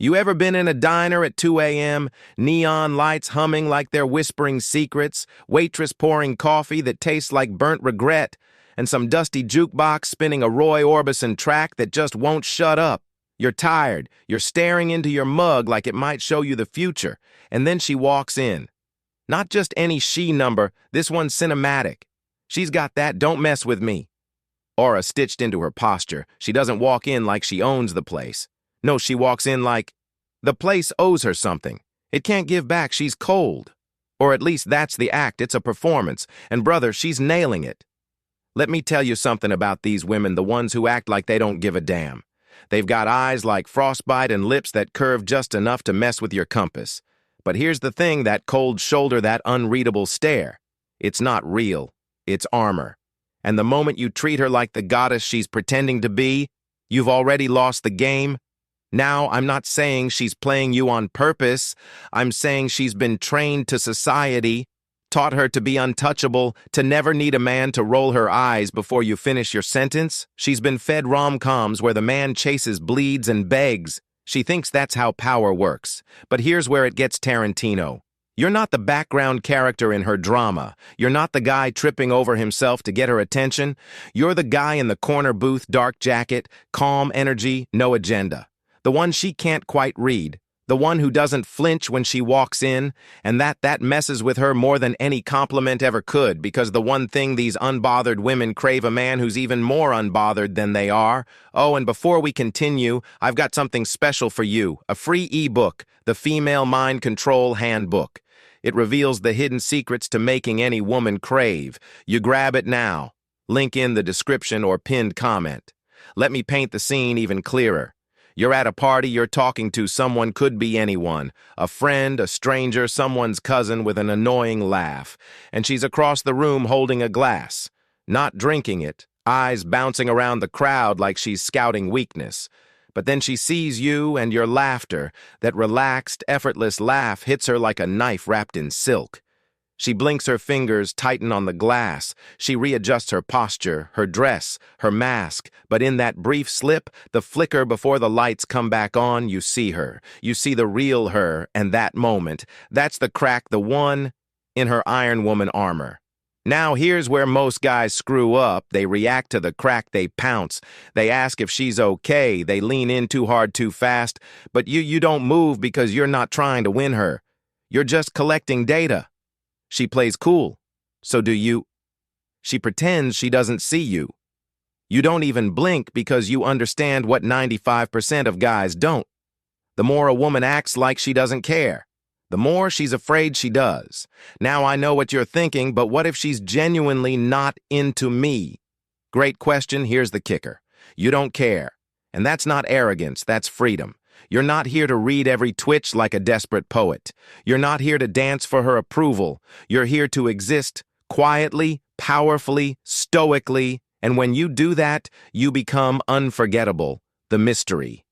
You ever been in a diner at 2 a.m., neon lights humming like they're whispering secrets, waitress pouring coffee that tastes like burnt regret, and some dusty jukebox spinning a Roy Orbison track that just won't shut up? You're tired, you're staring into your mug like it might show you the future, and then she walks in. Not just any she number, this one's cinematic. She's got that "don't mess with me" aura stitched into her posture. She doesn't walk in like she owns the place. No, she walks in like the place owes her something. It can't give back, she's cold. Or at least that's the act, it's a performance. And brother, she's nailing it. Let me tell you something about these women, the ones who act like they don't give a damn. They've got eyes like frostbite and lips that curve just enough to mess with your compass. But here's the thing, that cold shoulder, that unreadable stare. It's not real, it's armor. And the moment you treat her like the goddess she's pretending to be, you've already lost the game. Now, I'm not saying she's playing you on purpose. I'm saying she's been trained to society, taught her to be untouchable, to never need a man to roll her eyes before you finish your sentence. She's been fed rom-coms where the man chases, bleeds, and begs. She thinks that's how power works. But here's where it gets Tarantino. You're not the background character in her drama. You're not the guy tripping over himself to get her attention. You're the guy in the corner booth, dark jacket, calm energy, no agenda. The one she can't quite read, the one who doesn't flinch when she walks in, and that messes with her more than any compliment ever could, because the one thing these unbothered women crave, a man who's even more unbothered than they are. Oh, and before we continue, I've got something special for you, a free ebook, the Female Mind Control Handbook. It reveals the hidden secrets to making any woman crave. You grab it now. Link in the description or pinned comment. Let me paint the scene even clearer. You're at a party, you're talking to someone, could be anyone, a friend, a stranger, someone's cousin with an annoying laugh, and she's across the room holding a glass, not drinking it, eyes bouncing around the crowd like she's scouting weakness. But then she sees you and your laughter, that relaxed, effortless laugh hits her like a knife wrapped in silk. She blinks her fingers, tighten on the glass. She readjusts her posture, her dress, her mask. But in that brief slip, the flicker before the lights come back on, you see her. You see the real her, and that moment, that's the crack, the one in her Iron Woman armor. Now here's where most guys screw up. They react to the crack, they pounce. They ask if she's okay, they lean in too hard, too fast. But you don't move because you're not trying to win her. You're just collecting data. She plays cool. So do you. She pretends she doesn't see you. You don't even blink because you understand what 95% of guys don't. The more a woman acts like she doesn't care, the more she's afraid she does. Now I know what you're thinking, but what if she's genuinely not into me? Great question, here's the kicker. You don't care. And that's not arrogance, that's freedom. You're not here to read every twitch like a desperate poet. You're not here to dance for her approval. You're here to exist quietly, powerfully, stoically, and when you do that, you become unforgettable, the mystery.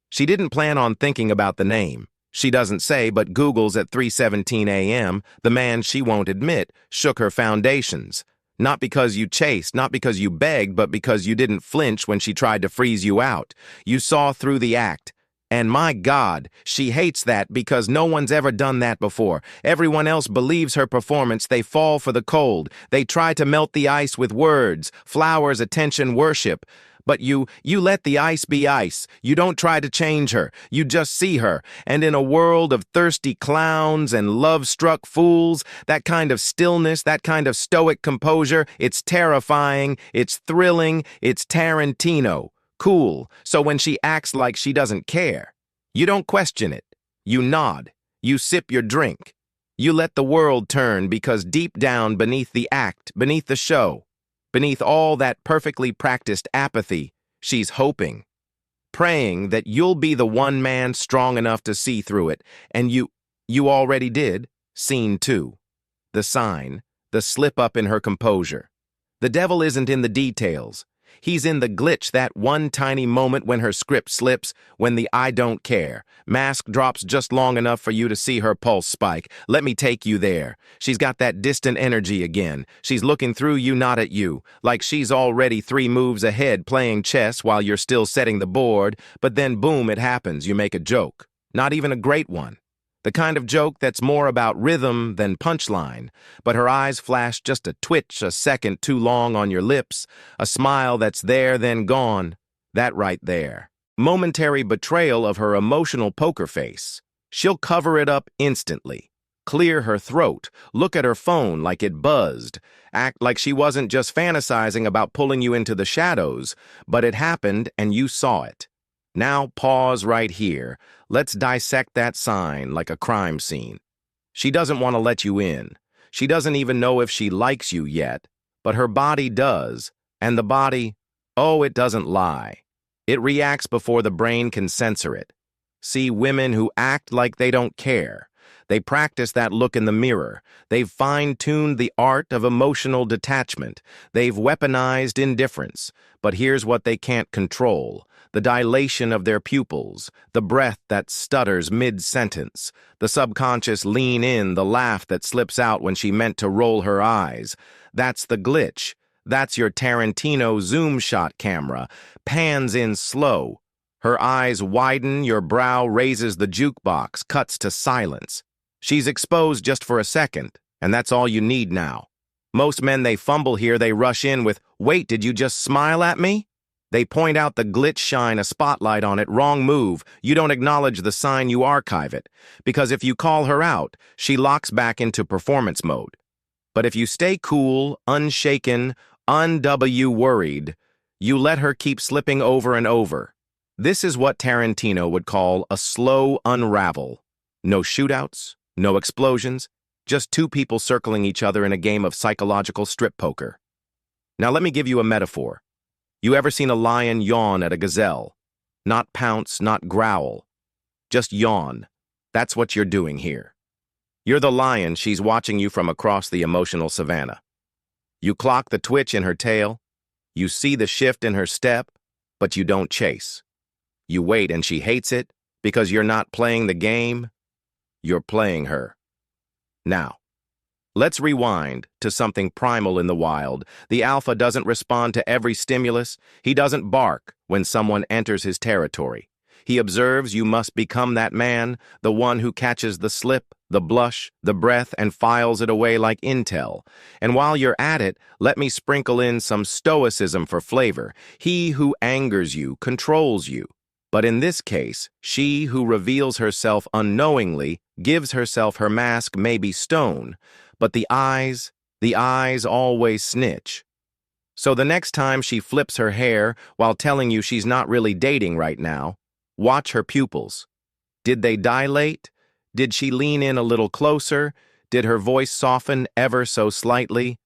She didn't plan on thinking about the name. She doesn't say, but Google's at 3:17 a.m., the man she won't admit shook her foundations. Not because you chased, not because you begged, but because you didn't flinch when she tried to freeze you out. You saw through the act. And my God, she hates that because no one's ever done that before. Everyone else believes her performance. They fall for the cold. They try to melt the ice with words, flowers, attention, worship. But you let the ice be ice. You don't try to change her. You just see her. And in a world of thirsty clowns and love-struck fools, that kind of stillness, that kind of stoic composure, it's terrifying, it's thrilling, it's Tarantino. Cool. So when she acts like she doesn't care, you don't question it. You nod. You sip your drink. You let the world turn because deep down beneath the act, beneath the show, beneath all that perfectly practiced apathy, she's hoping, praying that you'll be the one man strong enough to see through it. And you already did. Scene 2. The sign, the slip-up in her composure. The devil isn't in the details. He's in the glitch, that one tiny moment when her script slips, when the "I don't care" mask drops just long enough for you to see her pulse spike. Let me take you there. She's got that distant energy again. She's looking through you, not at you, like she's already 3 moves ahead playing chess while you're still setting the board, but then boom, it happens. You make a joke. Not even a great one. The kind of joke that's more about rhythm than punchline, but her eyes flash just a twitch a second too long on your lips, a smile that's there then gone, that right there. Momentary betrayal of her emotional poker face. She'll cover it up instantly. Clear her throat, look at her phone like it buzzed, act like she wasn't just fantasizing about pulling you into the shadows, but it happened and you saw it. Now pause right here. Let's dissect that sign like a crime scene. She doesn't want to let you in. She doesn't even know if she likes you yet, but her body does, and the body, oh, it doesn't lie. It reacts before the brain can censor it. See women who act like they don't care. They practice that look in the mirror. They've fine-tuned the art of emotional detachment. They've weaponized indifference. But here's what they can't control: the dilation of their pupils, the breath that stutters mid-sentence, the subconscious lean in, the laugh that slips out when she meant to roll her eyes. That's the glitch. That's your Tarantino zoom shot camera. Pans in slow. Her eyes widen, your brow raises the jukebox, cuts to silence. She's exposed just for a second, and that's all you need now. Most men, they fumble here, they rush in with, "Wait, did you just smile at me?" They point out the glitch, shine a spotlight on it. Wrong move. You don't acknowledge the sign, you archive it. Because if you call her out, she locks back into performance mode. But if you stay cool, unshaken, worried, you let her keep slipping over and over. This is what Tarantino would call a slow unravel. No shootouts, no explosions, just two people circling each other in a game of psychological strip poker. Now let me give you a metaphor. You ever seen a lion yawn at a gazelle? Not pounce, not growl. Just yawn. That's what you're doing here. You're the lion, she's watching you from across the emotional savannah. You clock the twitch in her tail. You see the shift in her step, but you don't chase. You wait and she hates it because you're not playing the game. You're playing her. Now, let's rewind to something primal in the wild. The alpha doesn't respond to every stimulus. He doesn't bark when someone enters his territory. He observes. You must become that man, the one who catches the slip, the blush, the breath, and files it away like intel. And while you're at it, let me sprinkle in some stoicism for flavor. He who angers you controls you. But in this case, she who reveals herself unknowingly gives herself her mask, maybe stone, but the eyes always snitch. So the next time she flips her hair while telling you she's not really dating right now, watch her pupils. Did they dilate? Did she lean in a little closer? Did her voice soften ever so slightly?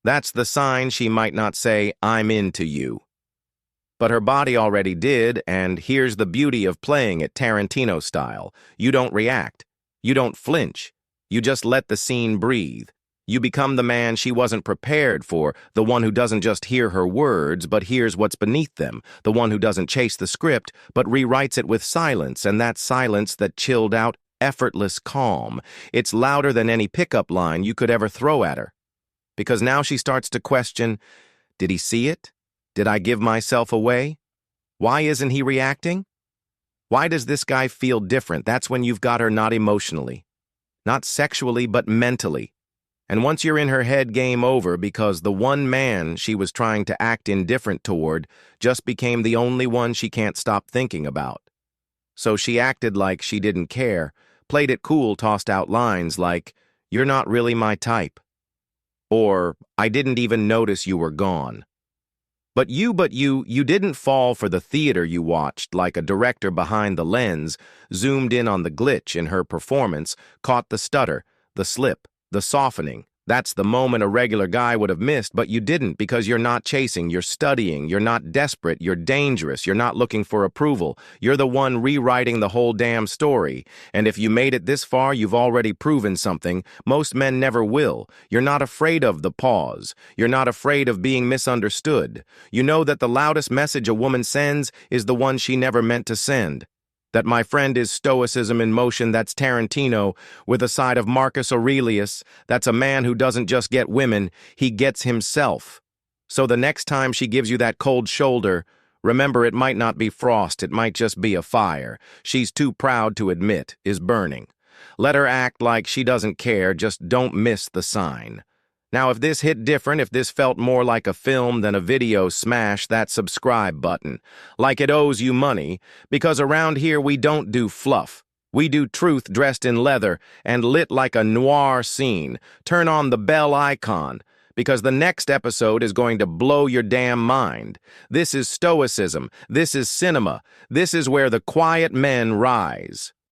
That's the sign she might not say, "I'm into you." But her body already did, and here's the beauty of playing it Tarantino style. You don't react. You don't flinch. You just let the scene breathe. You become the man she wasn't prepared for, the one who doesn't just hear her words, but hears what's beneath them, the one who doesn't chase the script, but rewrites it with silence, and that silence, that chilled out, effortless calm. It's louder than any pickup line you could ever throw at her. Because now she starts to question, did he see it? Did I give myself away? Why isn't he reacting? Why does this guy feel different? That's when you've got her not emotionally, not sexually, but mentally. And once you're in her head, game over, because the one man she was trying to act indifferent toward just became the only one she can't stop thinking about. So she acted like she didn't care, played it cool, tossed out lines like, "You're not really my type." Or, "I didn't even notice you were gone." But you didn't fall for the theater you watched like a director behind the lens, zoomed in on the glitch in her performance, caught the stutter, the slip, the softening. That's the moment a regular guy would have missed, but you didn't because you're not chasing, you're studying, you're not desperate, you're dangerous, you're not looking for approval. You're the one rewriting the whole damn story. And if you made it this far, you've already proven something. Most men never will. You're not afraid of the pause. You're not afraid of being misunderstood. You know that the loudest message a woman sends is the one she never meant to send. That, my friend, is stoicism in motion. That's Tarantino with a side of Marcus Aurelius. That's a man who doesn't just get women, he gets himself. So the next time she gives you that cold shoulder, Remember, it might not be frost, it might just be a fire she's too proud to admit is burning. Let her act like she doesn't care, just don't miss the sign. Now, if this hit different, if this felt more like a film than a video, smash that subscribe button, like it owes you money, because around here we don't do fluff. We do truth dressed in leather and lit like a noir scene. Turn on the bell icon, because the next episode is going to blow your damn mind. This is stoicism. This is cinema. This is where the quiet men rise.